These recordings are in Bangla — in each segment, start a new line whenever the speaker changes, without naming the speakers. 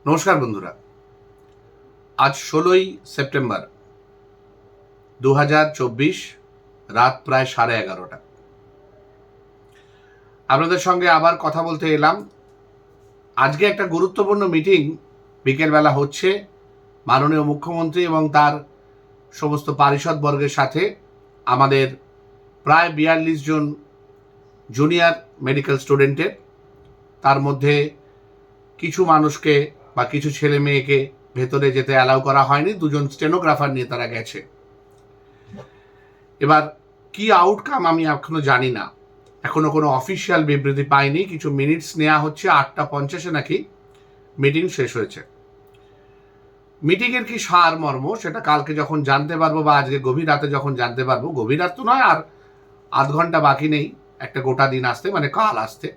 নমস্কার বন্ধুরা, আজ 16ই সেপ্টেম্বর 2024, রাত প্রায় 11:30। আপনাদের সঙ্গে আবার কথা বলতে এলাম। আজকে একটা গুরুত্বপূর্ণ মিটিং বিকেলবেলা হচ্ছে মাননীয় মুখ্যমন্ত্রী এবং তার সমস্ত পারিষদবর্গের সাথে। আমাদের প্রায় 42 জন জুনিয়র মেডিকেল স্টুডেন্টের, তার মধ্যে কিছু মানুষকে বা কিছু ছেলে মেয়েকে ভেতরে যেতে অ্যালাউ করা হয়নি। দুজন স্টেনোগ্রাফার নিয়ে তারা গেছে। এবার কি আউটকাম আমি এখনো জানি না, এখনো কোনো অফিসিয়াল বিবৃতি পাইনি। কিছু মিনিটস নেওয়া হচ্ছে, 8:50 নাকি মিটিং শেষ হয়েছে। মিটিংয়ের কি সার মর্ম সেটা কালকে যখন জানতে পারবো, বা আজকে গভীর রাতে যখন জানতে পারবো, গভীর রাত তো নয়, আর আধ ঘন্টা বাকি নেই একটা গোটা দিন আসতে, মানে কাল আসতে,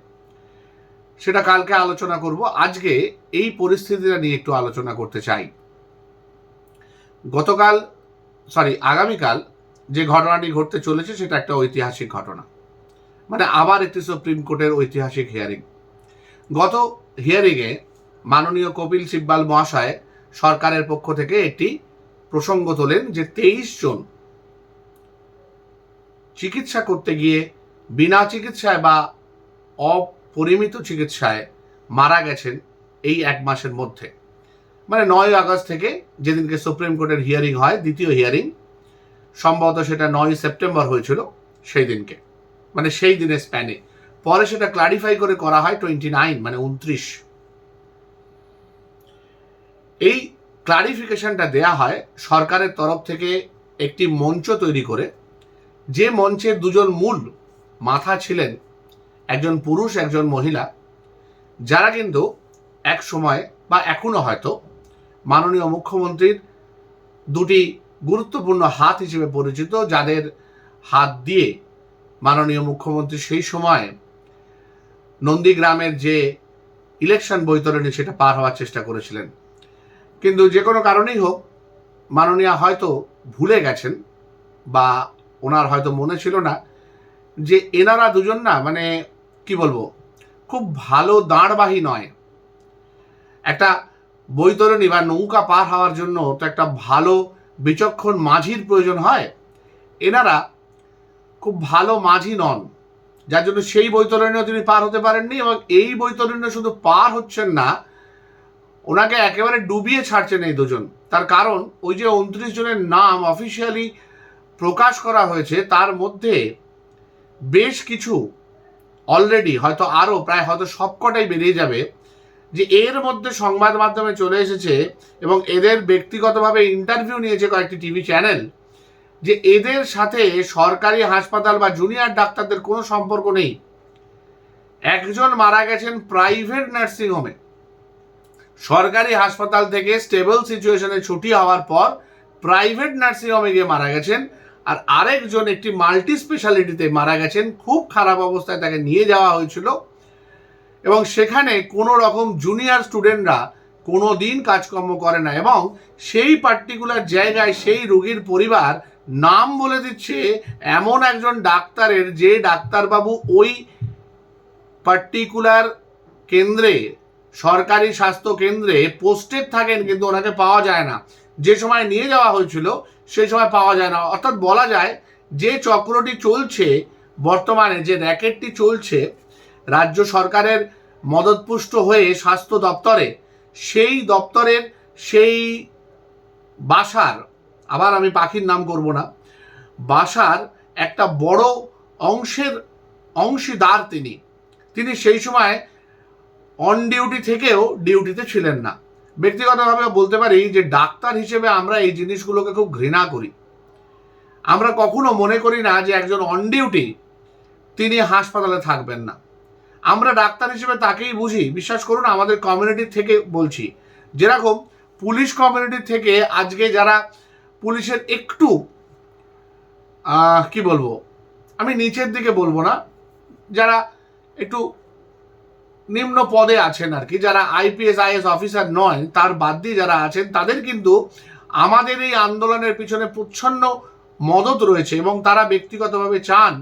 সেটা কালকে আলোচনা করব। আজকে এই পরিস্থিতিটা নিয়ে একটু আলোচনা করতে চাই। আগামীকাল যে ঘটনাটি ঘটতে চলেছে সেটা একটা ঐতিহাসিক ঘটনা, মানে আবার একটি সুপ্রিম কোর্টের ঐতিহাসিক হিয়ারিং। গত হিয়ারিংয়ে মাননীয় কপিল সিব্বাল মহাশয় সরকারের পক্ষ থেকে একটি প্রসঙ্গ তোলেন যে 23 জন চিকিৎসা করতে গিয়ে বিনা চিকিৎসায় বা অপরিমিত চিকিৎসায় মারা গেছেন এই এক মাসের মধ্যে, মানে 9 আগস্ট থেকে যেদিনকে সুপ্রিম কোর্টের হিয়ারিং হয়, দ্বিতীয় হিয়ারিং, সম্ভবত সেটা 9 সেপ্টেম্বর হয়েছিল সেই দিনকে, মানে সেই দিনের স্প্যানে। পরে সেটা ক্লারিফাই করে করা হয় 29, মানে 29। এই ক্লারিফিকেশনটা দেয়া হয় সরকারের তরফ থেকে একটি মঞ্চ তৈরি করে, যে মঞ্চের দুজন মূল মাথা ছিলেন একজন পুরুষ, একজন মহিলা, যারা কিন্তু এক সময় বা এখনো হয়তো মাননীয় মুখ্যমন্ত্রীর দুটি গুরুত্বপূর্ণ হাত হিসেবে পরিচিত, যাদের হাত দিয়ে মাননীয় মুখ্যমন্ত্রী সেই সময় নন্দীগ্রামের যে ইলেকশন বৈতরণী সেটা পার হওয়ার চেষ্টা করেছিলেন। কিন্তু যে কোনো কারণেই হোক, মাননীয়া হয়তো ভুলে গেছেন বা ওনার হয়তো মনে ছিল না যে এনারা দুজন না, মানে কি বলবো, খুব ভালো দাঁড়বাহী নয়। একটা বৈতরণী বা নৌকা পার হওয়ার জন্য তো একটা ভালো বিচক্ষণ মাঝির প্রয়োজন হয়। এনারা খুব ভালো মাঝি নন, যার জন্য সেই বৈতরণীও তিনি পার হতে পারেননি। এবং এই বৈতরণী শুধু পার হচ্ছেন না, ওনাকে একেবারে ডুবিয়ে ছাড়ছেন এই দুজন। তার কারণ ওই যে 29 জনের নাম অফিসিয়ালি প্রকাশ করা হয়েছে, তার মধ্যে বেশ কিছু অলরেডি, হয়তো আরও প্রায় হয়তো সবকটাই বেরিয়ে যাবে, যে এর মধ্যে সংবাদ মাধ্যমে চলে এসেছে এবং এদের ব্যক্তিগতভাবে ইন্টারভিউ নিয়েছে কয়েকটি টিভি চ্যানেল, যে এদের সাথে সরকারি হাসপাতাল বা জুনিয়র ডাক্তারদের কোনো সম্পর্ক নেই। একজন মারা গেছেন প্রাইভেট নার্সিং হোমে, সরকারি হাসপাতাল থেকে স্টেবল সিচুয়েশনে ছুটি হওয়ার পর প্রাইভেট নার্সিং হোমে গিয়ে মারা গেছেন। আর আরেকজন একটি মাল্টি স্পেশালিটিতে মারা গেছেন, খুব খারাপ অবস্থায় তাকে নিয়ে যাওয়া হয়েছিল, এবং সেখানে কোনো রকম জুনিয়র স্টুডেন্টরা কোনো দিন কাজকর্ম করে না। এবং সেই পার্টিকুলার জায়গায় সেই রোগীর পরিবার নাম বলে দিচ্ছে এমন একজন ডাক্তারের, যে ডাক্তারবাবু ওই পার্টিকুলার কেন্দ্রে, সরকারি স্বাস্থ্য কেন্দ্রে পোস্টেড থাকেন, কিন্তু ওনাকে পাওয়া যায় না। যে সময় নিয়ে যাওয়া হয়েছিল সেই সময় পাওয়া যায় না। অর্থাৎ বলা যায় যে চক্রটি চলছে বর্তমানে, যে র্যাকেটটি চলছে রাজ্য সরকারের মদতপুষ্ট হয়ে স্বাস্থ্য দপ্তরে, সেই দপ্তরের সেই বাসার, আবার আমি পাখির নাম করব না, বাসার একটা বড় অংশীদার তিনি সেই সময় অন ডিউটি থেকেও ডিউটিতে ছিলেন না। ব্যক্তিগতভাবে বলতে পারি যে ডাক্তার হিসেবে আমরা এই জিনিসগুলোকে খুব ঘৃণা করি। আমরা কখনো মনে করি না যে একজন অন ডিউটি তিনি হাসপাতালে থাকবেন না। আমরা ডাক্তার হিসেবে তাকেই বুঝি, বিশ্বাস করুন, আমাদের কমিউনিটির থেকে বলছি, যেরকম পুলিশ কমিউনিটির থেকে আজকে যারা পুলিশের একটু কি বলবো, আমি নিচের দিকে বলবো না, যারা একটু নিম্ন পদে আছেন আর কি, যারা আইপিএস আইএস অফিসার নয়, তার বাদ দিয়ে যারা আছেন, তাদের কিন্তু আমাদের এই আন্দোলনের পিছনে প্রচ্ছন্ন মদত রয়েছে, এবং তারা ব্যক্তিগতভাবে চান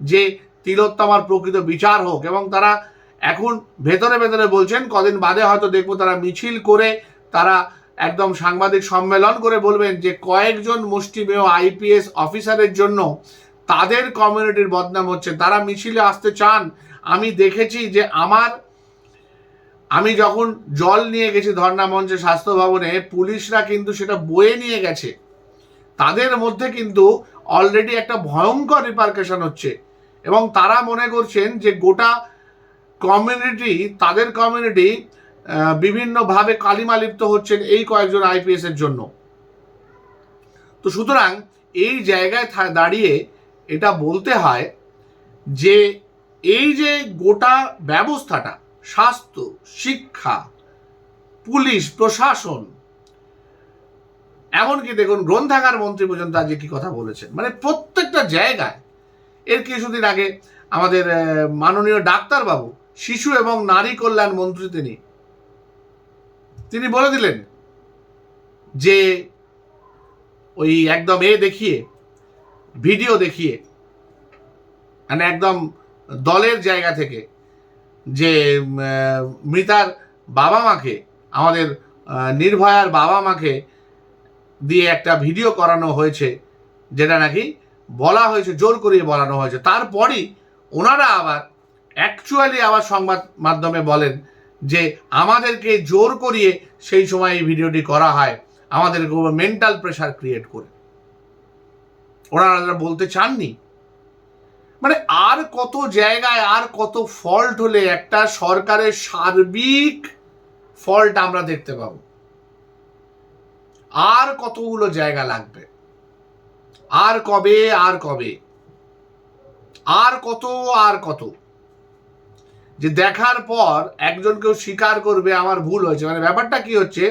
যে তিলোত্তমার প্রকৃত বিচার হোক। এবং তারা এখন ভেতরে ভেতরে বলছেন কদিন বাদে হয়তো দেখবো তারা মিছিল করে তারা একদম সাংবাদিক সম্মেলন করে বলবেন যে কয়েকজন মুষ্টিমেয় আইপিএস অফিসারের জন্য তাদের কমিউনিটির বদনাম হচ্ছে, তারা মিছিলে আসতে চান। আমি দেখেছি যে আমি যখন জল নিয়ে গেছি ধর্ণা মঞ্চে স্বাস্থ্য ভবনে, পুলিশরা কিন্তু সেটা বয়ে নিয়ে গেছে। তাদের মধ্যে কিন্তু অলরেডি একটা ভয়ঙ্কর রিপারকেশন হচ্ছে এবং তারা মনে করছেন যে গোটা কমিউনিটি, তাদের কমিউনিটি বিভিন্নভাবে কালিমা লিপ্ত হচ্ছেন এই কয়েকজন আইপিএস এর জন্য। তো সুতরাং এই জায়গায় দাঁড়িয়ে এটা বলতে হয় যে এই যে গোটা ব্যবস্থাটা, স্বাস্থ্য, শিক্ষা, পুলিশ, প্রশাসন, এমনকি দেখুন গ্রন্থাগার মন্ত্রী পর্যন্ত আজকে কি কথা বলেছেন, মানে প্রত্যেকটা জায়গায়। এর কিছুদিন আগে আমাদের মাননীয় ডাক্তারবাবু, শিশু এবং নারী কল্যাণ মন্ত্রী, তিনি বলে দিলেন যে ওই একদম দেখিয়ে, ভিডিও দেখিয়ে, মানে একদম দলের জায়গা থেকে যে মৃতার বাবা মাকে, আমাদের নির্ভয়ার বাবা মাকে দিয়ে একটা ভিডিও করানো হয়েছে, যেটা নাকি বলা হয়েছে, জোর করিয়ে বলানো হয়েছে। তারপরই ওনারা আবার অ্যাকচুয়ালি আবার সংবাদ মাধ্যমে বলেন যে আমাদেরকে জোর করিয়ে সেই সময় এই ভিডিওটি করা হয়, আমাদেরকে মেন্টাল প্রেশার ক্রিয়েট করে। ওনারা বলতে চাননি। মানে আর কত জায়গায় আর কত ফল্ট হলে একটা সরকারের সার্বিক ফল্ট আমরা দেখতে পাবো? আর কতগুলো জায়গা লাগবে? আর কবে আর কবে? আর কত যে দেখার পর একজন কেউ স্বীকার করবে আমার ভুল হয়েছে? মানে ব্যাপারটা কি হচ্ছে,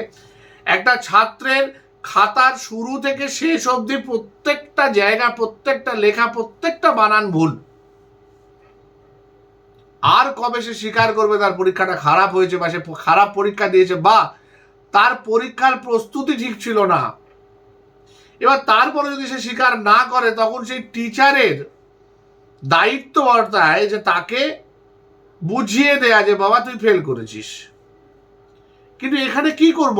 একটা ছাত্রের খাতার শুরু থেকে শেষ অবধি প্রত্যেকটা জায়গা, প্রত্যেকটা লেখা, প্রত্যেকটা বানান ভুল। আর কবে সে স্বীকার করবে তার পরীক্ষাটা খারাপ হয়েছে বা সে খারাপ পরীক্ষা দিয়েছে বা তার পরীক্ষার প্রস্তুতি ঠিক ছিল না? এবার তারপরে যদি সে স্বীকার না করে, তখন সেই টিচারের দায়িত্ব বর্তায় যে তাকে বুঝিয়ে দেয়া যে বাবা তুই ফেল করেছিস। কিন্তু এখানে কি করব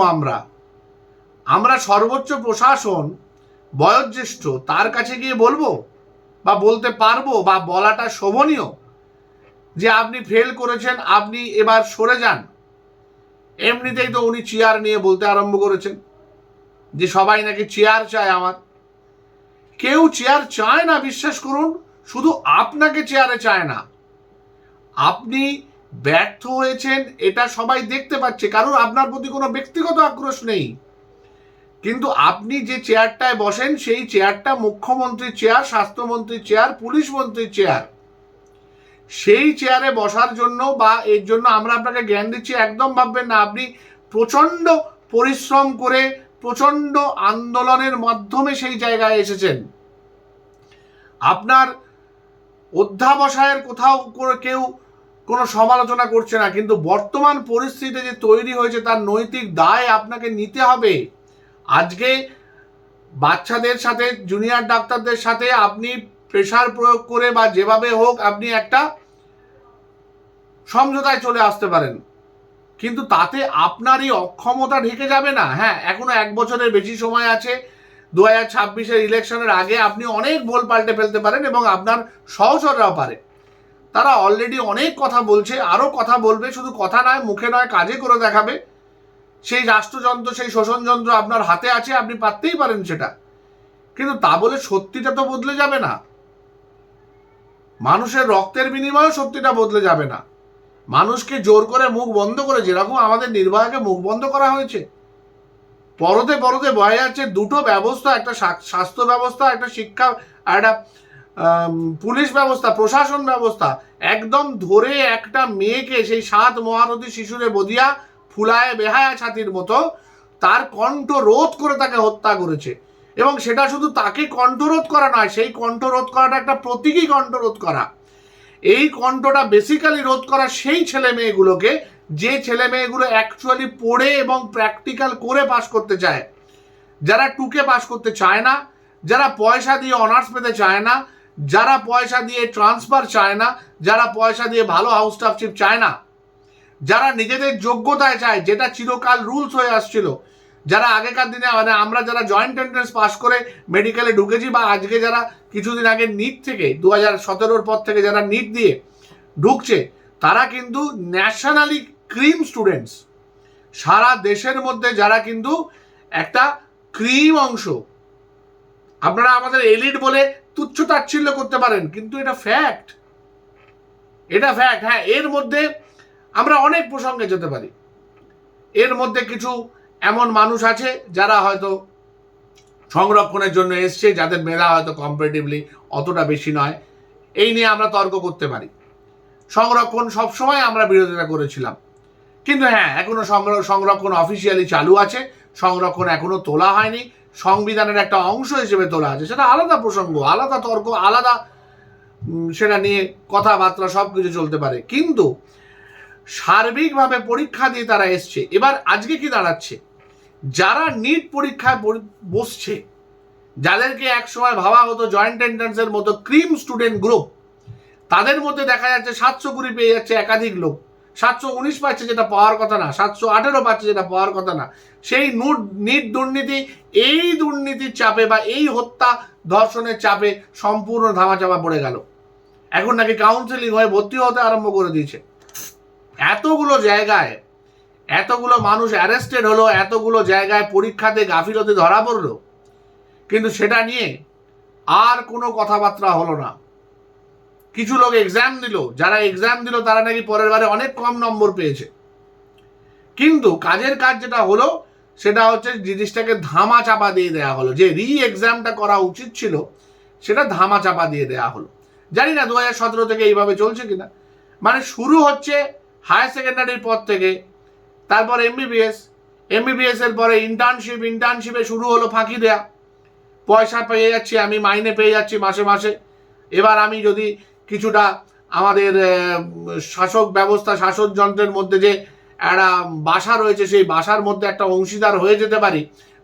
আমরা সর্বোচ্চ প্রশাসন, বয়োজ্যেষ্ঠ, তার কাছে গিয়ে বলবো বা বলতে পারবো বা বলাটা শোভনীয় যে আপনি ফেল করেছেন, আপনি এবার সরে যান? এমনিতেই তো উনি চেয়ার নিয়ে বলতে আরম্ভ করেছেন যে সবাই নাকি চেয়ার চায়। আমার কেউ চেয়ার চায় না, বিশ্বাস করুন। শুধু আপনাকে চেয়ারে চায় না, আপনি ব্যর্থ হয়েছেন এটা সবাই দেখতে পাচ্ছে, কারণ আপনার প্রতি কোনো ব্যক্তিগত আক্রোশ নেই। কিন্তু আপনি যে চেয়ারটায় বসেন সেই চেয়ারটা মুখ্যমন্ত্রীর চেয়ার, স্বাস্থ্যমন্ত্রীর চেয়ার, পুলিশ মন্ত্রীর চেয়ার। সেই চেয়ারে বসার জন্য বা এর জন্য আমরা আপনাকে জ্ঞান দিচ্ছি একদম ভাববেন না। আপনি প্রচন্ড পরিশ্রম করে, প্রচন্ড আন্দোলনের মাধ্যমে সেই জায়গায় এসেছেন। আপনার অধ্যাবসায়ের কোথাও কেউ কোনো সমালোচনা করছে না, কিন্তু বর্তমান পরিস্থিতিতে যে তৈরি হয়েছে তার নৈতিক দায় আপনাকে নিতে হবে। আজকে বাচ্চাদের সাথে, জুনিয়র ডাক্তারদের সাথে আপনি প্রেশার প্রয়োগ করে বা যেভাবে হোক আপনি একটা সমঝোতায় চলে আসতে পারেন, কিন্তু তাতে আপনারই অক্ষমতা ঢেকে যাবে না। হ্যাঁ, এখনো 1 বছরের বেশি সময় আছে। 2026-এর ইলেকশনের আগে আপনি অনেক ভুল পাল্টে ফেলতে পারেন এবং আপনার সহচররাও পারে। তারা অলরেডি অনেক কথা বলছে, আরো কথা বলবে, শুধু কথা নয়, মুখে নয়, কাজে করে দেখাবে। সেই রাষ্ট্রযন্ত্র, সেই শোষণযন্ত্র আপনার হাতে আছে, আপনি পারতেই পারেন সেটা। কিন্তু তা বলে সত্যিটা তো বদলে যাবে না। মানুষের রক্তের বিনিময়ে সত্যিটা বদলে যাবে না। মানুষকে জোর করে মুখ বন্ধ করে, যেরকম আমাদের নির্ভয়াকে মুখ বন্ধ করা হয়েছে, পরতে পরতে বয়ে যাচ্ছে দুটো ব্যবস্থা, একটা স্বাস্থ্য ব্যবস্থা, একটা শিক্ষা, আর একটা পুলিশ ব্যবস্থা, প্রশাসন ব্যবস্থা, একদম ধরে একটা মেয়েকে, সেই 7 মহারথী শিশুরে বদিয়া ফুলায় বেহায়া ছাতির মতো তার কণ্ঠরোধ করে তাকে হত্যা করেছে। এবং সেটা শুধু তাকে কণ্ঠরোধ করা নয়, সেই কণ্ঠরোধ করাটা একটা প্রতীকী কণ্ঠরোধ করা। এই কণ্ঠটা বেসিক্যালি রোধ করা সেই ছেলে মেয়েগুলোকে, যে ছেলে মেয়েগুলো অ্যাকচুয়ালি পড়ে এবং প্র্যাকটিক্যাল করে পাশ করতে চায়, যারা টুকে পাশ করতে চায় না, যারা পয়সা দিয়ে অনার্স পেতে চায় না, যারা পয়সা দিয়ে ট্রান্সফার চায় না, যারা পয়সা দিয়ে ভালো হাউস স্টাফশিপ চায় না, যারা নিজেদের যোগ্যতায় চায়, যেটা চিরকাল রুলস হয়ে আসছিল, যারা আগেকার দিনে মানে আমরা যারা জয়েন্ট এন্ট্রান্স পাস করে মেডিকেলে ঢুকেছি, বা আজকে যারা কিছুদিন আগে নিট থেকে 2017 পর থেকে যারা নিট দিয়ে ঢুকছে, তারা কিন্তু ন্যাশনালি ক্রিম স্টুডেন্টস। সারা দেশের মধ্যে যারা কিন্তু একটা ক্রিম অংশ। আপনারা আমাদের এলিট বলে তুচ্ছ তাচ্ছিল্য করতে পারেন, কিন্তু এটা ফ্যাক্ট, এটা ফ্যাক্ট। হ্যাঁ, এর মধ্যে আমরা অনেক প্রসঙ্গে যেতে পারি। এর মধ্যে কিছু এমন মানুষ আছে যারা হয়তো সংরক্ষণের জন্য এসছে, যাদের মেধা হয়তো কম্পারেটিভলি অতটা বেশি নয়, এই নিয়ে আমরা তর্ক করতে পারি। সংরক্ষণ সবসময় আমরা বিরোধিতা করেছিলাম, কিন্তু হ্যাঁ, এখনো সংরক্ষণ অফিসিয়ালি চালু আছে, সংরক্ষণ এখনো তোলা হয়নি, সংবিধানের একটা অংশ হিসেবে তোলা আছে, সেটা আলাদা প্রসঙ্গ, আলাদা তর্ক, আলাদা সেটা নিয়ে কথাবার্তা সব কিছু চলতে পারে। কিন্তু সার্বিকভাবে পরীক্ষা দিয়ে তারা এসছে। এবার আজকে কি দাঁড়াচ্ছে, যারা নিট পরীক্ষায় বসছে, যাদেরকে একসময় ভাবা হতো জয়েন্ট এন্ট্রান্সের মতো ক্রিম স্টুডেন্ট গ্রুপ, তাদের মধ্যে দেখা যাচ্ছে 720 পেয়ে যাচ্ছে একাধিক লোক, 719 পাচ্ছে যেটা পাওয়ার কথা না, 718 পাচ্ছে যেটা পাওয়ার কথা না। সেই নিট দুর্নীতি, এই দুর্নীতির চাপে বা এই হত্যা ধর্ষণের চাপে সম্পূর্ণ ধামাচাপা পড়ে গেল। এখন নাকি কাউন্সেলিং হয়ে ভর্তি হতে আরম্ভ করে দিয়েছে। এতগুলো জায়গায় এতগুলো মানুষ অ্যারেস্টেড হলো, এতগুলো জায়গায় পরীক্ষাতে গাফিলতি ধরা পড়লো, কিন্তু সেটা নিয়ে আর কোনো কথাবার্তা হলো না। কিছু লোক এক্সাম দিল, যারা এক্সাম দিল তারা নাকি পরের বারে অনেক কম নম্বর পেয়েছে, কিন্তু কাজের কাজ যেটা হলো সেটা হচ্ছে জিনিসটাকে ধামা চাপা দিয়ে দেওয়া হলো। যে এক্সামটা করা উচিত ছিল সেটা ধামা চাপা দিয়ে দেওয়া হলো। জানি না 2017 থেকে এইভাবে চলছে কিনা। মানে শুরু হচ্ছে হায়ার সেকেন্ডারির পর থেকে, তারপর এমবিবিএস এর পরে ইন্টার্নশিপে শুরু হলো ফাঁকি দেয়া। পয়সা পেয়ে যাচ্ছি আমি, মাইনে পেয়ে যাচ্ছি মাসে মাসে। এবার আমি যদি কিছুটা আমাদের শাসক ব্যবস্থা, শাসক যন্ত্রের মধ্যে যে একটা বাসা রয়েছে, সেই বাসার মধ্যে একটা অংশীদার হয়ে যেতে পারি,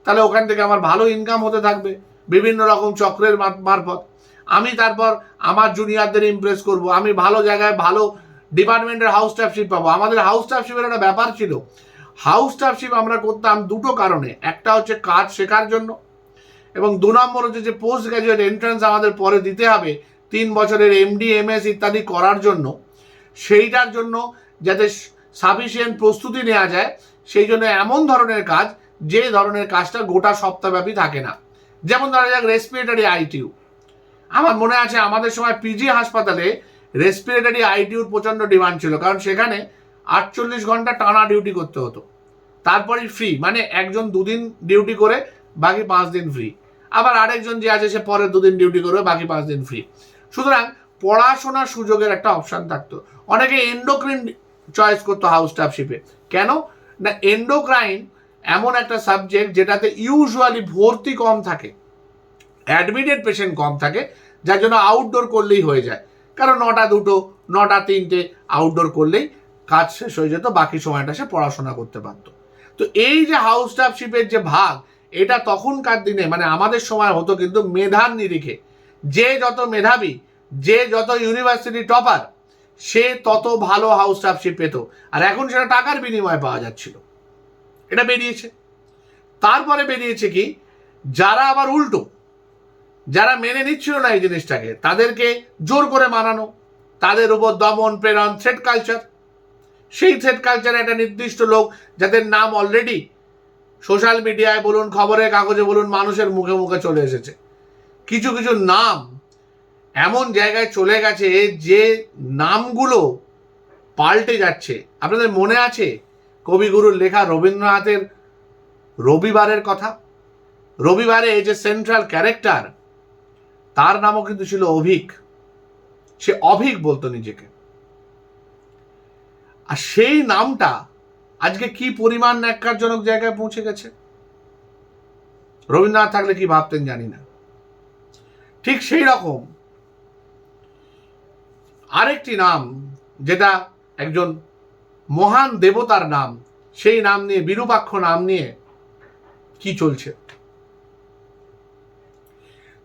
তাহলে ওখান থেকে আমার ভালো ইনকাম হতে থাকবে বিভিন্ন রকম চক্রের মারফত। আমি তারপর আমার জুনিয়রদের ইমপ্রেস করব, আমি ভালো জায়গায় ভালো ডিপার্টমেন্টের হাউস স্টাফশিপ পাবো। আমাদের হাউস স্টাফশিপের একটা ব্যাপার ছিল। হাউস স্টাফশিপ আমরা করতাম দুটো কারণে, একটা হচ্ছে কাজ শেখার জন্য, এবং 2 নম্বর হচ্ছে যে পোস্ট গ্রাজুয়েট এন্ট্রান্স আমাদের পরে দিতে হবে 3 বছরের এমডি এমএস ইত্যাদি করার জন্য। সেইটার জন্য যাতে সাফিসিয়েন্ট প্রস্তুতি নেওয়া যায়, সেই জন্য এমন ধরনের কাজ, যে ধরনের কাজটা গোটা সপ্তাহব্যাপী থাকে না। যেমন ধরা যাক রেসপিরেটরি আইটিইউ। আমার মনে আছে আমাদের সময় পিজি হাসপাতালে রেসপিরেটরি আইটিইউর প্রচণ্ড ডিমান্ড ছিল, কারণ সেখানে 48 ঘন্টা টানা ডিউটি করতে হতো, তারপরে ফ্রি, মানে একজন 2 দিন ডিউটি করে বাকি 5 দিন ফ্রি, আবার আরেকজন যে আছে সে পরে 2 দিন ডিউটি করবে, বাকি 5 দিন ফ্রি। সুতরাং পড়াশোনার সুযোগের একটা অপশান থাকতো। অনেকে এন্ডোক্রাইন চয়েস করতো হাউস স্টাফশিপে। কেন না, এন্ডোক্রাইন এমন একটা সাবজেক্ট যেটাতে ইউজুয়ালি ভর্তি কম থাকে, অ্যাডমিটেড পেশেন্ট কম থাকে, যার জন্য আউটডোর করলেই হয়ে যায়। কারণ 9টা 2টো 9টা 3টে আউটডোর করলেই কাজ শেষ হয়ে যেত, বাকি সময়টা সে পড়াশোনা করতে পারত। তো এই যে হাউস স্টাফশিপের যে ভাগ, এটা তখনকার দিনে মানে আমাদের সময় হতো কিন্তু মেধার নিরিখে। যে যত মেধাবী, যে যত ইউনিভার্সিটি টপার, সে তত ভালো হাউস স্টাফশিপ পেত। আর এখন সেটা টাকার বিনিময়ে পাওয়া যাচ্ছিল। এটা বেরিয়েছে। তারপরে বেরিয়েছে কি, যারা আবার উল্টো, যারা মেনে নিচ্ছিল না এই জিনিসটাকে, তাদেরকে জোর করে মানানো, তাদের উপর দমন প্রেরণ, থ্রেট কালচার। সেই থ্রেট কালচারে একটা নির্দিষ্ট লোক, যাদের নাম অলরেডি সোশ্যাল মিডিয়ায় বলুন, খবরের কাগজে বলুন, মানুষের মুখে মুখে চলে এসেছে। কিছু কিছু নাম এমন জায়গায় চলে গেছে যে নামগুলো পাল্টে যাচ্ছে। আপনাদের মনে আছে কবিগুরুর লেখা রবীন্দ্রনাথের রবিবারের কথা? রবিবারে এই যে সেন্ট্রাল ক্যারেক্টার, তার নামও কিন্তু ছিল অভিক। সে অভিক বলতো নিজেকে। আর সেই নামটা আজকে কি পরিমাণ ন্যাক্কারজনক জায়গায় পৌঁছে গেছে। রবীন্দ্রনাথ থাকলে কি ভাবতেন জানি না। ঠিক সেই রকম আরেকটি নাম, যেটা একজন মহান দেবতার নাম, সেই নাম নিয়ে, বিরূপাক্ষ নাম নিয়ে কি চলছে।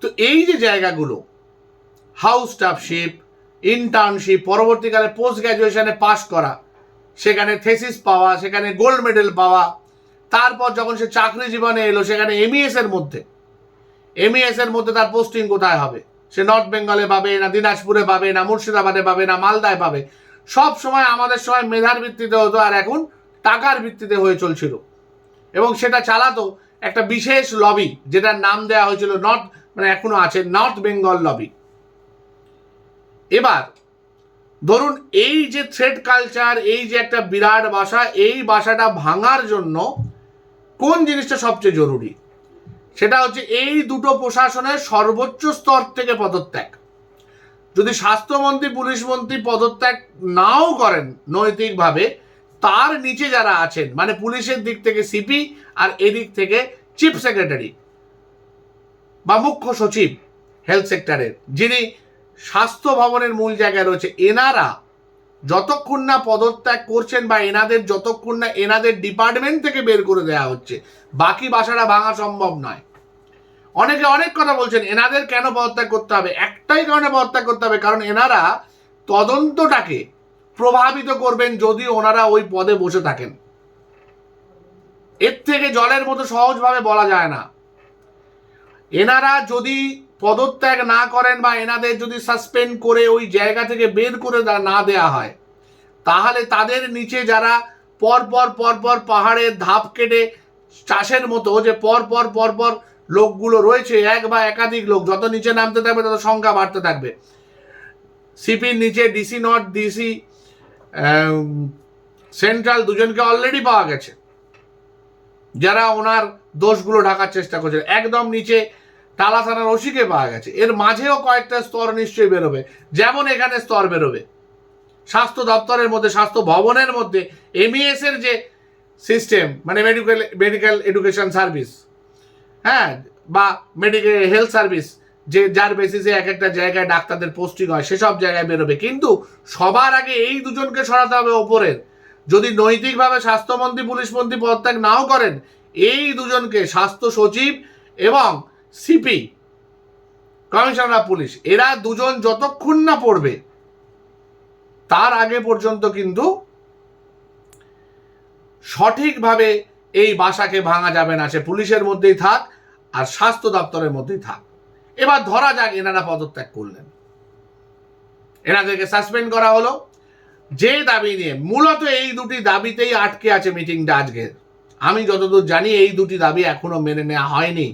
তো এই যে জায়গাগুলো, হাউস স্টাফশিপ, ইন্টার্নশিপ, পরবর্তীকালে পোস্ট গ্রাজুয়েশনে পাস করা, সেখানে থেসিস পাওয়া, সেখানে গোল্ড মেডেল পাওয়া, তারপর যখন সে চাকরি জীবনে এলো সেখানে এমইএস এর মধ্যে তার পোস্টিং কোথায় হবে? সে নর্থ বেঙ্গলে পাবে না, দিনাজপুরে পাবে না, মুর্শিদাবাদে পাবে না, মালদায় পাবে? সব সময় আমাদের সময় মেধার ভিত্তিতে হতো, আর এখন টাকার ভিত্তিতে হয়ে চলছিল। এবং সেটা চালাতো একটা বিশেষ লবি, যেটার নাম দেওয়া হয়েছিল এখনো আছে নর্থ বেঙ্গল লবি। এবার ধরুন এই যে থ্রেড কালচার, এই যে একটা বিরাট বাসা, এই বাসাটা ভাঙার জন্য কোন জিনিসটা সবচেয়ে জরুরি? সেটা হচ্ছে এই দুটো প্রশাসনের সর্বোচ্চ স্তর থেকে পদত্যাগ। যদি স্বাস্থ্যমন্ত্রী, পুলিশ মন্ত্রী পদত্যাগ নাও করেন নৈতিকভাবে, তার নিচে যারা আছেন, মানে পুলিশের দিক থেকে সিপি আর এদিক থেকে চিফ সেক্রেটারি বা মুখ্য সচিব হেলথ সেক্টরের, যিনি স্বাস্থ্য ভবনের মূল জায়গায় রয়েছে, এনারা যতক্ষণ না পদত্যাগ করছেন বা যতক্ষণ না এনাদের ডিপার্টমেন্ট থেকে বের করে দেওয়া হচ্ছে, বাকি বাসাটা ভাঙা সম্ভব নয়। অনেকে অনেক কথা বলছেন এনাদের কেন পদত্যাগ করতে হবে। একটাই কারণে পদত্যাগ করতে হবে, কারণ এনারা তদন্তটাকে প্রভাবিত করবেন যদি ওনারা ওই পদে বসে থাকেন। এর থেকে জলের মতো সহজভাবে বলা যায় না। এনারা যদি পদত্যাগ না করেন বা এনাদের যদি সাসপেন্ড করে ওই জায়গা থেকে বের করে না দেয়া হয়, তাহলে তাদের নিচে যারা পরপর পাহাড়ের ধাপ কেটে চাষের মতো যে পরপর লোকগুলো রয়েছে, এক বা একাধিক লোক, যত নিচে নামতে থাকবে তত সংখ্যা বাড়তে থাকবে। সিপির নিচে ডিসি নর্থ, ডিসি সেন্ট্রাল দুজনকে অলরেডি পাওয়া গেছে, যারা ওনার দোষগুলো ঢাকার চেষ্টা করছে। একদম নিচে টালা থানার ওসিকে পাওয়া গেছে। এর মাঝেও কয়েকটা স্তর নিশ্চয়ই বেরোবে, যেমন এখানে স্তর বেরোবে। স্বাস্থ্য দপ্তরের মধ্যে, স্বাস্থ্য ভবনের মধ্যে এমইএস এর যে সিস্টেম, মানে মেডিকেল এডুকেশন সার্ভিস, হ্যাঁ, বা মেডিকেল হেলথ সার্ভিস, যে যার বেসিসে এক একটা জায়গায় ডাক্তারদের পোস্টিং হয়, সেসব জায়গায় বেরোবে। কিন্তু সবার আগে এই দুজনকে সরাতে হবে ওপরের। যদি নৈতিকভাবে স্বাস্থ্যমন্ত্রী, পুলিশ মন্ত্রী পদত্যাগ নাও করেন, এই দুজনকে, স্বাস্থ্য সচিব এবং সিপি, কমিশনার অফ পুলিশ, এরা দুজন যতক্ষণ না পড়বে, তার আগে পর্যন্ত কিন্তু সঠিকভাবে এই বাসাকে ভাঙা যাবে না। সে পুলিশের মধ্যেই থাক আর স্বাস্থ্য দপ্তরের মধ্যেই থাক। এবার ধরা যাক এনারা পদত্যাগ করলেন, এনাদেরকে সাসপেন্ড করা হলো। যে দাবি নিয়ে, মূলত এই দুটি দাবিতেই আটকে আছে মিটিংটা আজকের। আমি যতদূর জানি এই দুটি দাবি এখনো মেনে নেওয়া হয়নি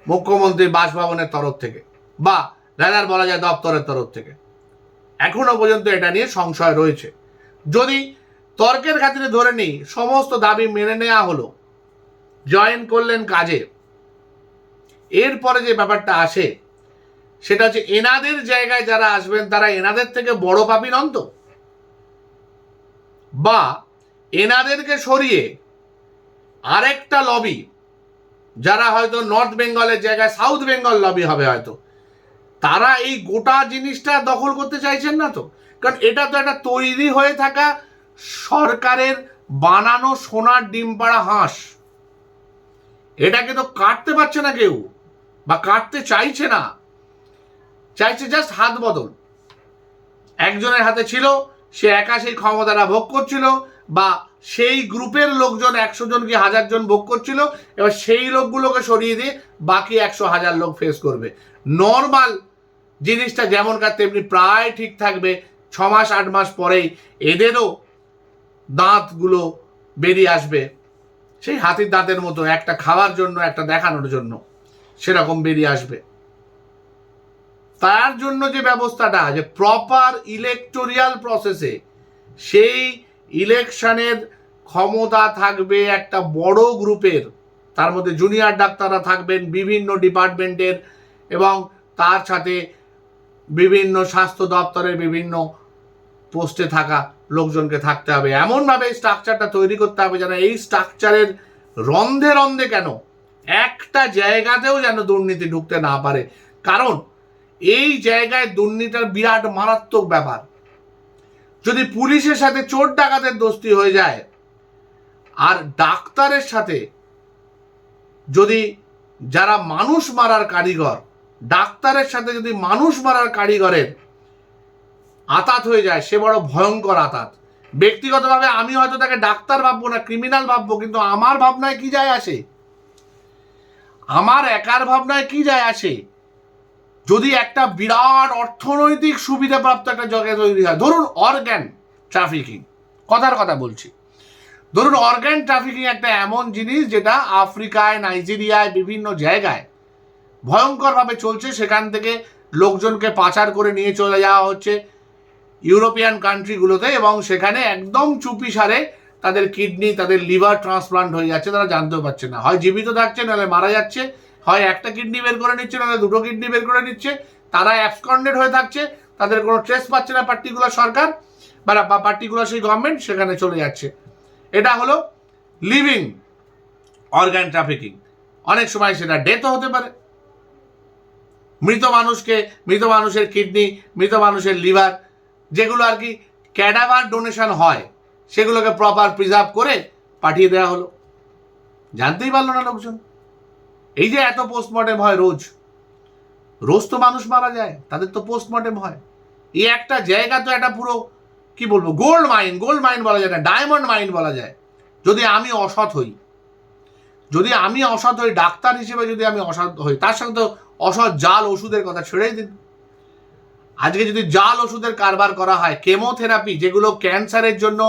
মুখ্যমন্ত্রীর বাসভবনের তরফ থেকে, বা রাজার বলা যায় দপ্তরের তরফ থেকে। এখনো পর্যন্ত এটা নিয়ে সংশয় রয়েছে। যদি তর্কের খাতিরে ধরে নিই সমস্ত দাবি মেনে নেওয়া হলো, জয়েন করলেন কাজে, এরপরে যে ব্যাপারটা আসে সেটা হচ্ছে এনাদের জায়গায় যারা আসবেন তারা এনাদের থেকে বড় পাপী নন তো? বা এনাদেরকে সরিয়ে আরেকটা লবি, যারা হয়তো নর্থ বেঙ্গলের জায়গায় সাউথ বেঙ্গল লবি হবে হয়তো, তারা এই গোটা জিনিসটা দখল করতে চাইছেন না তো? কারণ এটা তো একটা তৈরি হয়ে থাকা সরকারের বানানো সোনার ডিম পাড়া হাঁস। এটাকে তো কাটতে পারছে না কেউ, বা কাটতে চাইছে না, চাইছে জাস্ট হাত বদল। একজনের হাতে ছিল, সে একা সেই ক্ষমতাটা ভোগ করছিল, বা সেই গ্রুপের লোকজন 100 জন কি 1000 জন ভোগ করছিল, এবার সেই লোকগুলোকে সরিয়ে দিয়ে বাকি 100,000 লোক ফেস করবে। নর্মাল জিনিসটা যেমনকার তেমনি প্রায় ঠিক থাকবে। 6 মাস 8 মাস পরেই এদেরও দাঁতগুলো বেরিয়ে আসবে, সেই হাতির দাঁতের মতো, একটা খাওয়ার জন্য, একটা দেখানোর জন্য, সেরকম বেরিয়ে আসবে। তার জন্য যে ব্যবস্থাটা, যে প্রপার ইলেকটোরিয়াল প্রসেসে সেই ইলেকশনের ক্ষমতা থাকবে একটা বড় গ্রুপের, তার মধ্যে জুনিয়র ডাক্তাররা থাকবেন বিভিন্ন ডিপার্টমেন্টের, এবং তার সাথে বিভিন্ন স্বাস্থ্য দপ্তরের বিভিন্ন পোস্টে থাকা লোকজনকে থাকতে হবে। এমনভাবে এই স্ট্রাকচারটা তৈরি করতে হবে যেন এই স্ট্রাকচারের রন্ধে রন্ধে কেন একটা জায়গাতেও যেন দুর্নীতি ঢুকতে না পারে। কারণ এই জায়গায় দুর্নীতির বিরাট মারাত্মক ব্যাপার। যদি পুলিশের সাথে চোর ডাকাতের দোস্তি হয়ে যায়, আর ডাক্তারের সাথে যদি যারা মানুষ মারার কারিগর, ডাক্তারের সাথে যদি মানুষ মারার কারিগরের আতাত হয়ে যায়, সে বড় ভয়ঙ্কর আতাত। ব্যক্তিগতভাবে আমি হয়তো তাকে ডাক্তার ভাববো না, ক্রিমিনাল ভাববো, কিন্তু আমার ভাবনায় কি যায় আসে? আমার একার ভাবনায় কি যায় আসে? যদি একটা বিরাট অর্থনৈতিক সুবিধাপ্রাপ্ত একটা জায়গা তৈরি হয়, ধরুন অর্গ্যান ট্রাফিকিং, কথার কথা বলছি, ধরুন অর্গ্যান ট্রাফিকিং একটা এমন জিনিস যেটা আফ্রিকায়, নাইজেরিয়ায়, বিভিন্ন জায়গায় ভয়ঙ্করভাবে চলছে। সেখান থেকে লোকজনকে পাচার করে নিয়ে চলে যাওয়া হচ্ছে ইউরোপিয়ান কান্ট্রিগুলোতে, এবং সেখানে একদম চুপি সারে তাদের কিডনি, তাদের লিভার ট্রান্সপ্লান্ট হয়ে যাচ্ছে, তারা জানতেও পারছে না। হয় জীবিত থাকছে, নাহলে মারা যাচ্ছে, হয় একটা কিডনি বের করে নিচ্ছে, নাহলে দুটো কিডনি বের করে নিচ্ছে। তারা অ্যাবসকন্ডেড হয়ে থাকছে, তাদের কোনো ট্রেস পাচ্ছে না পার্টিকুলার সরকার বা পার্টিকুলার সেই গভর্নমেন্ট, সেখানে চলে যাচ্ছে। এটা হলো লিভিং অর্গান ট্রাফিকিং। অনেক সময় সেটা ডেথও হতে পারে। মৃত মানুষের কিডনি, মৃত মানুষের লিভার, যেগুলো আর কি ক্যাডাভার ডোনেশন হয়, সেগুলোকে প্রপার প্রিজার্ভ করে পাঠিয়ে দেওয়া হলো। জানতেই পারলো না লোকজন। এই যে এত পোস্টমর্টেম হয় রোজ তো মানুষ মারা যায়, তাদের তো পোস্টমর্টেম হয়। এই একটা জায়গা তো একটা পুরো কি বলবো, গোল্ড মাইন বলা যায় না, ডায়মন্ড মাইন বলা যায়। যদি আমি অসৎ হই, ডাক্তার হিসেবে যদি আমি অসৎ হই, তার সঙ্গে তো অসৎ জাল ওষুধের কথা ছেড়েই দিন। আজকে যদি জাল ওষুধের কারবার করা হয়, কেমোথেরাপি, যেগুলো ক্যান্সারের জন্য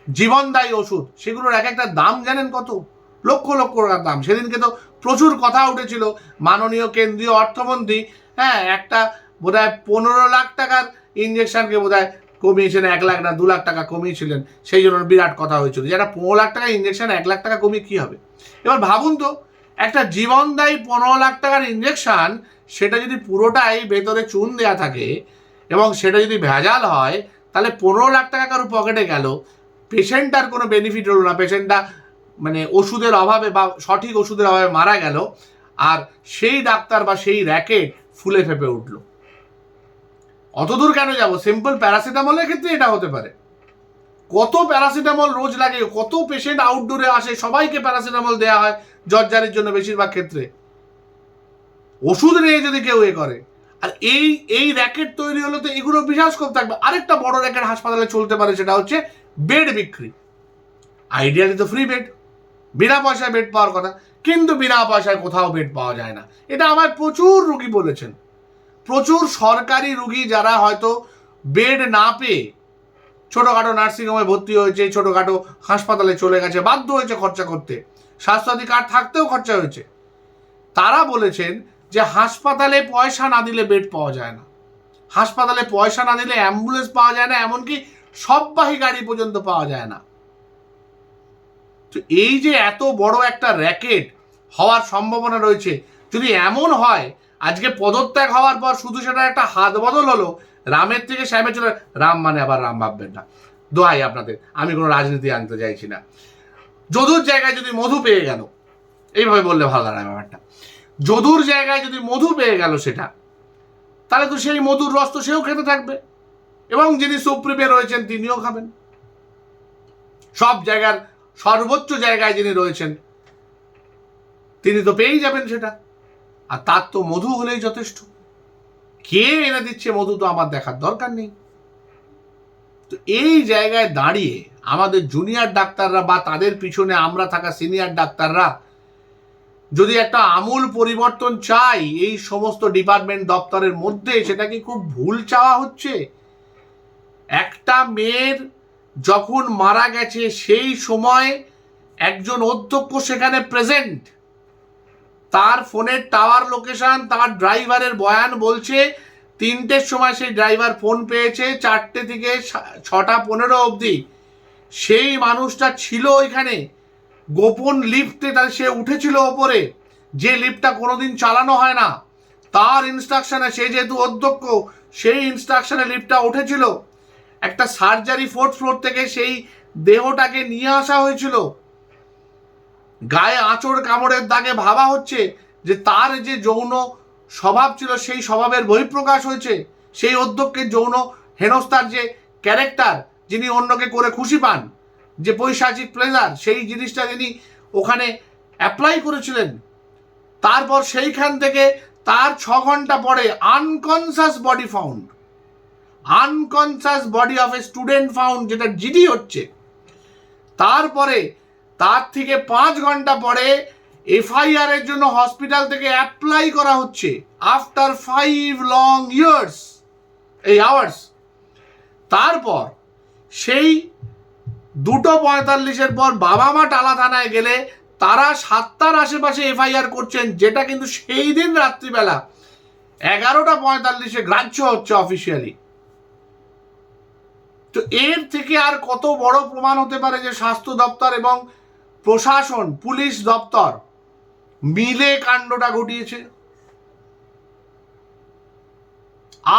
জীবনদায়ী ওষুধ, সেগুলোর এক একটা দাম জানেন কত? লক্ষ লক্ষ টাকার দাম। সেদিনকে তো প্রচুর কথা উঠেছিল, মাননীয় কেন্দ্রীয় অর্থমন্ত্রী একটা বোধহয় 15 লাখ টাকার ইঞ্জেকশনকে বোধহয় কমিয়েছেন, 1 লাখ না 2 লাখ টাকা কমিয়েছিলেন, সেই জন্য বিরাট কথা হয়েছিল যে একটা 15 লাখ টাকা ইঞ্জেকশন 1 লাখ টাকা কমিয়ে কি হবে। এবার ভাবুন তো, একটা জীবনদায়ী 15 লাখ টাকার ইঞ্জেকশন, সেটা যদি পুরোটাই ভেতরে চুন দেয়া থাকে এবং সেটা যদি ভেজাল হয়, তাহলে 15 লাখ টাকা কারো পকেটে গেল, পেশেন্টটার কোনো বেনিফিট হলো না, পেশেন্টটা মানে ওষুধের অভাবে বা সঠিক ওষুধের অভাবে মারা গেল, আর সেই ডাক্তার বা সেই র্যাকেট ফুলে ফেপে উঠল। অতদূর কেন যাব? সিম্পল প্যারাসিটামলের ক্ষেত্রে এটা হতে পারে। কত প্যারাসিটামল রোজ লাগে, কত পেশেন্ট আউটডোরে আসে, সবাইকে প্যারাসিটামল দেওয়া হয় জ্বরজারির জন্য বেশিরভাগ ক্ষেত্রে। ওষুধ নিয়ে যদি কেউ করে, আর এই র্যাকেট তৈরি হলে তো এগুলো বিশাল স্কোপ থাকবে। আরেকটা বড় র্যাকেট হাসপাতালে চলতে পারে, সেটা হচ্ছে বেড বিক্রি। আইডিয়ালি তো ফ্রি বেড, বিনা পয়সায় বেড পাওয়ার কথা, কিন্তু বিনা পয়সায় কোথাও বেড পাওয়া যায় না। এটা আমার প্রচুর রুগী বলেছেন, প্রচুর সরকারি রুগী যারা হয়তো বেড না পেয়ে ছোটোখাটো নার্সিংহোমে ভর্তি হয়েছে, ছোটোখাটো হাসপাতালে চলে গেছে, বাধ্য হয়েছে খরচা করতে, স্বাস্থ্যসাথী কার্ড থাকতেও খরচা হয়েছে। তারা বলেছেন যে হাসপাতালে পয়সা না দিলে বেড পাওয়া যায় না, হাসপাতালে পয়সা না দিলে অ্যাম্বুলেন্স পাওয়া যায় না, এমনকি সববাহী গাড়ি পর্যন্ত পাওয়া যায় না। তো এই যে এত বড় একটা র্যাকেট হওয়ার সম্ভাবনা রয়েছে, যদি এমন হয় আজকে পদত্যাগ হওয়ার পর শুধু সেটা একটা হাত বদল হলো, রামের থেকে শ্যামে চলে, রাম মানে আবার রাম ভাববেন না, দোহাই আপনাদের, আমি কোনো রাজনীতি আনতে চাইছি না। যদুর জায়গায় যদি মধু পেয়ে গেল, এইভাবে বললে ভালো লাগে ব্যাপারটা, যদুর জায়গায় যদি মধু পেয়ে গেল সেটা, তাহলে তো সেই মধুর রস তো সেও খেতে থাকবে, এবং যিনি সুপ্রিমে রয়েছেন তিনিও খাবেন। সব জায়গার সর্বোচ্চ জায়গায় যিনি রয়েছেন তিনি তো পেয়েই যাবেন সেটা, আর তার তো মধু হলেই যথেষ্ট। কে এনে দিচ্ছে মধু তো আমার দেখার দরকার নেই। তো এই জায়গায় দাঁড়িয়ে আমাদের জুনিয়র ডাক্তাররা বা তাদের পিছনে আমরা থাকা সিনিয়র ডাক্তাররা যদি একটা আমূল পরিবর্তন চাই এই সমস্ত ডিপার্টমেন্ট দপ্তরের মধ্যে, সেটা কি খুব ভুল চাওয়া হচ্ছে? একটা মেয়ের যখন মারা গেছে সেই সময় একজন অধ্যক্ষ সেখানে প্রেজেন্ট, তার ফোনের টাওয়ার লোকেশন, তার ড্রাইভারের বয়ান বলছে 3টের সময় সেই ড্রাইভার ফোন পেয়েছে, 4টে থেকে 6:15 অবধি সেই মানুষটা ছিল ওইখানে গোপন লিফটে, তাহলে সে উঠেছিল ওপরে, যে লিফটটা কোনোদিন চালানো হয় না, তার ইনস্ট্রাকশনে, সে যেহেতু অধ্যক্ষ সেই ইনস্ট্রাকশনে লিফটটা উঠেছিল। একটা সার্জারি 4th ফ্লোর থেকে সেই দেহটাকে নিয়ে আসা হয়েছিল, গায়ে আঁচড় কামড়ের দাগে ভাবা হচ্ছে যে তার যে যৌন স্বভাব ছিল সেই স্বভাবের বহিঃপ্রকাশ হয়েছে। সেই অধ্যক্ষের যৌন হেনস্থার যে ক্যারেক্টার, যিনি অন্যকে করে খুশি পান, যে পৈশাচিক প্লেজার, সেই জিনিসটা তিনি ওখানে অ্যাপ্লাই করেছিলেন। তারপর সেইখান থেকে তার 6 ঘন্টা পরে unconscious body found, unconscious body of a student found, যেটা জিডি হচ্ছে, তারপরে তার থেকে 5 ঘন্টা পরে এফআইআর এর জন্য হসপিটাল থেকে অ্যাপ্লাই করা হচ্ছে আফটার 5 লং ইয়ার্স, এই আওয়ার্স। তারপর সেই 2:45 পর বাবা মা টালা থানায় গেলে তারা 7টার আশেপাশে এফআইআর করছেন, যেটা কিন্তু সেই দিন রাত্রিবেলা 11:45 গ্রাহ্য হচ্ছে অফিসিয়ালি। তো এর থেকে আর কত বড় প্রমাণ হতে পারে যে স্বাস্থ্য দপ্তর এবং প্রশাসন, পুলিশ দপ্তর মিলে কাণ্ডটা ঘটিয়েছে?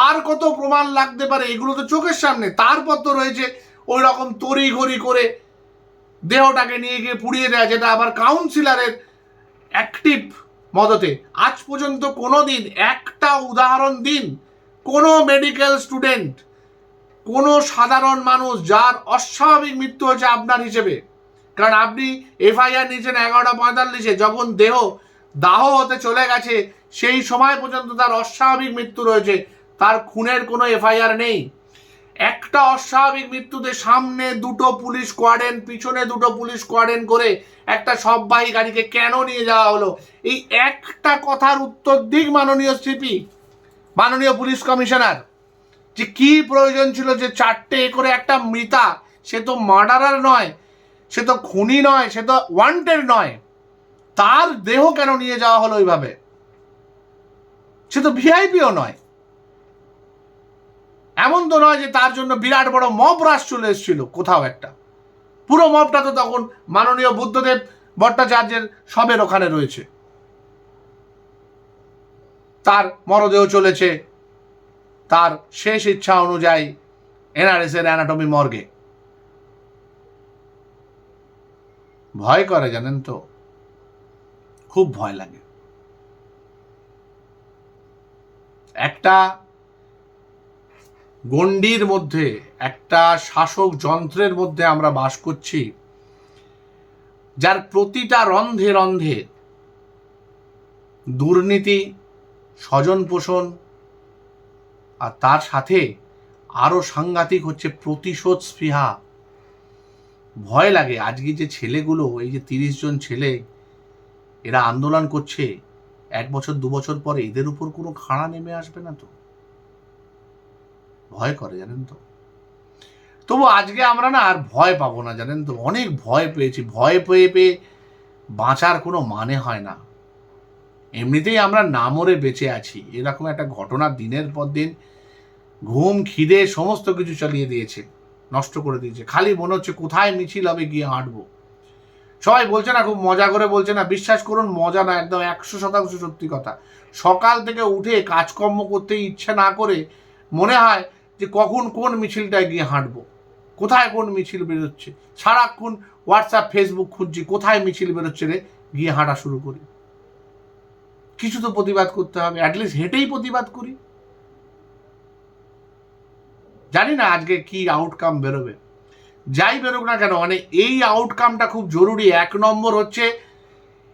আর কত প্রমাণ লাগতে পারে? এগুলো তো চোখের সামনে। তারপর তো রয়েছে ওই রকম তড়িঘড়ি করে দেহটাকে নিয়ে গিয়ে পুড়িয়ে দেয়া, যেটা আবার কাউন্সিলরের অ্যাক্টিভ মদতে। আজ পর্যন্ত কোনো দিন একটা উদাহরণ দিন কোনো মেডিকেল স্টুডেন্ট, কোনো সাধারণ মানুষ যার অস্বাভাবিক মৃত্যু হয়েছে আপনার হিসেবে। কারণ আপনি এফআইআর নিয়েছেন 11:45, যখন দেহ দাহ হতে চলে গেছে সেই সময় পর্যন্ত তার অস্বাভাবিক মৃত্যু রয়েছে, তার খুনের কোনো এফআইআর নেই। একটা অস্বাভাবিক মৃত্যুতে সামনে 2টো পুলিশ কোয়ার্ডেন, পিছনে 2টো পুলিশ কোয়ার্ডেন করে একটা সববাহী গাড়িকে কেন নিয়ে যাওয়া হলো? এই একটা কথার উত্তর দিক মাননীয় সিপি, মাননীয় পুলিশ কমিশনার, যে কি প্রয়োজন ছিল যে 4টে করে একটা মৃতা, সে তো মার্ডারার নয়, সে তো খুনি নয়, সে তো ওয়ান্টেড নয়, তার দেহ কেন নিয়ে যাওয়া হলো ওইভাবে? সে তো ভিআইপিও নয়। এমন তো নয় যে তার জন্য বিরাট বড় মব রাশ চলে এসেছিল কোথাও একটা। পুরো মবটা তো তখন মাননীয় বুদ্ধদেব ভট্টাচার্যের সবের ওখানে রয়েছে, তার মরদেহ চলেছে তার শেষ ইচ্ছা অনুযায়ী এনআরএস এর অ্যানাটমি মর্গে। ভয় করে জানেন তো, খুব ভয় লাগে। একটা গণ্ডির মধ্যে, একটা শাসক যন্ত্রের মধ্যে আমরা বাস করছি, যার প্রতিটা রন্ধে রন্ধে দুর্নীতি, স্বজন পোষণ, আর তার সাথে আরো সাংঘাতিক হচ্ছে প্রতিশোধ স্পৃহা। ভয় লাগে। আজকে যে ছেলেগুলো, এই যে 30 জন ছেলে এরা আন্দোলন করছে, 1 বছর 2 বছর পরে এদের উপর কোনো খাড়া নেমে আসবে না তো? ভয় করে জানেন তো। তবু আজকে আমরা না আর ভয় পাবো না জানেন তো। অনেক ভয় পেয়েছি, ভয় পেয়ে পেয়ে বাঁচার কোনো মানে হয় না। এমনিতেই আমরা না মরে বেঁচে আছি, এরকম একটা ঘটনা দিনের পর দিন ঘুম, খিদে সমস্ত কিছু চালিয়ে দিয়েছে, নষ্ট করে দিয়েছে। খালি মনে হচ্ছে কোথায় মিছিল হবে গিয়ে হাঁটবো। সবাই বলছে না, খুব মজা করে বলছে না, বিশ্বাস করুন মজা না, একদম 100% সত্যি কথা। সকাল থেকে উঠে কাজকর্ম করতে ইচ্ছা না করে মনে হয় যে কখন কোন মিছিলটায় গিয়ে হাঁটবো, কোথায় কোন মিছিল বেরোচ্ছে। সারাক্ষণ হোয়াটসঅ্যাপ ফেসবুক খুঁজছি, কোথায় মিছিল বেরোচ্ছে রে, গিয়ে হাঁটা শুরু করি। কিছু তো প্রতিবাদ করতে হবে, অ্যাটলিস্ট হেঁটেই প্রতিবাদ করি। জানি না আজকে কি আউটকাম বেরোবে, যাই বেরোক না কেন, মানে এই আউটকামটা খুব জরুরি। 1 নম্বর হচ্ছে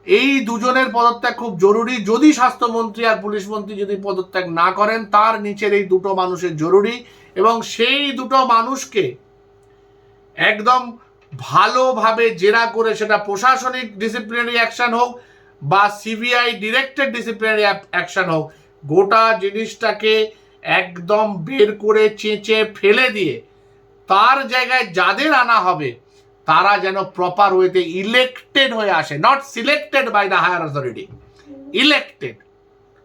এই দুজনের পদত্যাগ খুব জরুরি। যদি স্বাস্থ্যমন্ত্রী আর পুলিশ মন্ত্রী যদি পদত্যাগ না করেন, তার নিচের এই 2টো মানুষের জরুরি, এবং সেই 2টো মানুষকে একদম ভালোভাবে জেরা করে, সেটা প্রশাসনিক ডিসিপ্লিনারি অ্যাকশন হোক বা সিবিআই ডিরেক্টেড ডিসিপ্লিনারি অ্যাকশন হোক, গোটা জিনিসটাকে একদম বের করে চেঁচে ফেলে দিয়ে তার জায়গায় যাদের আনা হবে তারা যেন প্রপার ওয়েতে ইলেক্টেড হয়ে আসে, not selected by the higher authority, elected,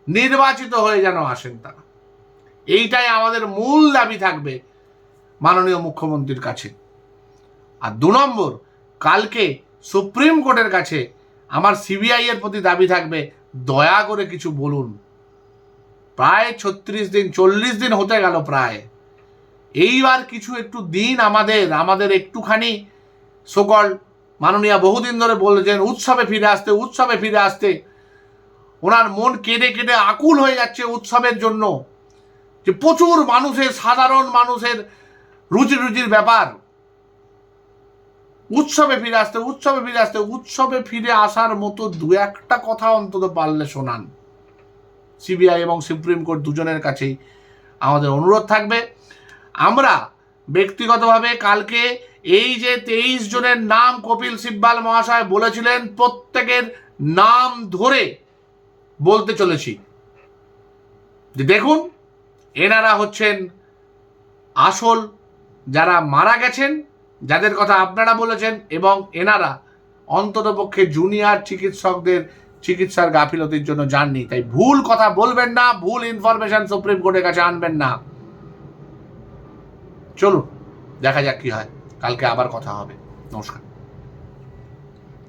নির্বাচিত হয়ে যেন আসেন তারা। এইটাই আমাদের মূল দাবি থাকবে মাননীয় মুখ্যমন্ত্রীর কাছে। আর 2 নম্বর, কালকে সুপ্রিম কোর্টের কাছে আমার সিবিআই এর প্রতি দাবি থাকবে, দয়া করে কিছু বলুন। প্রায় 36 দিন 40 দিন হতে গেল প্রায়, এইবার কিছু একটু দিন আমাদের একটুখানি সকল মাননীয় বহুদিন ধরে বলেছেন উৎসবে ফিরে আসতে, উৎসবে ফিরে আসতে। ওনার মন কেঁদে কেঁদে আকুল হয়ে যাচ্ছে উৎসবের জন্য, যে প্রচুর মানুষের, সাধারণ মানুষের রুজির ব্যাপার। উৎসবে ফিরে আসতে, উৎসবে ফিরে আসতে, উৎসবে ফিরে আসার মতো 2-1টা কথা অন্তত পারলে শোনান। সিবিআই এবং সুপ্রিম কোর্ট দুজনের কাছেই আমাদের অনুরোধ থাকবে। আমরা ব্যক্তিগতভাবে কালকে এই যে 23 জনের নাম কপিল সিব্বাল মহাশয় বলেছিলেন, প্রত্যেকের নাম ধরে বলতে চলেছি যে দেখুন, এনারা হচ্ছেন আসল যারা মারা গেছেন, যাদের কথা আপনারা বলেছেন, এবং এনারা অন্ততপক্ষে জুনিয়র চিকিৎসকদের চিকিৎসার গাফিলতির জন্য যাননি। তাই ভুল কথা বলবেন না, ভুল ইনফরমেশন সুপ্রিম কোর্টের কাছে আনবেন না। চলুন দেখা যাক কি হয়, কালকে আবার কথা হবে। নমস্কার।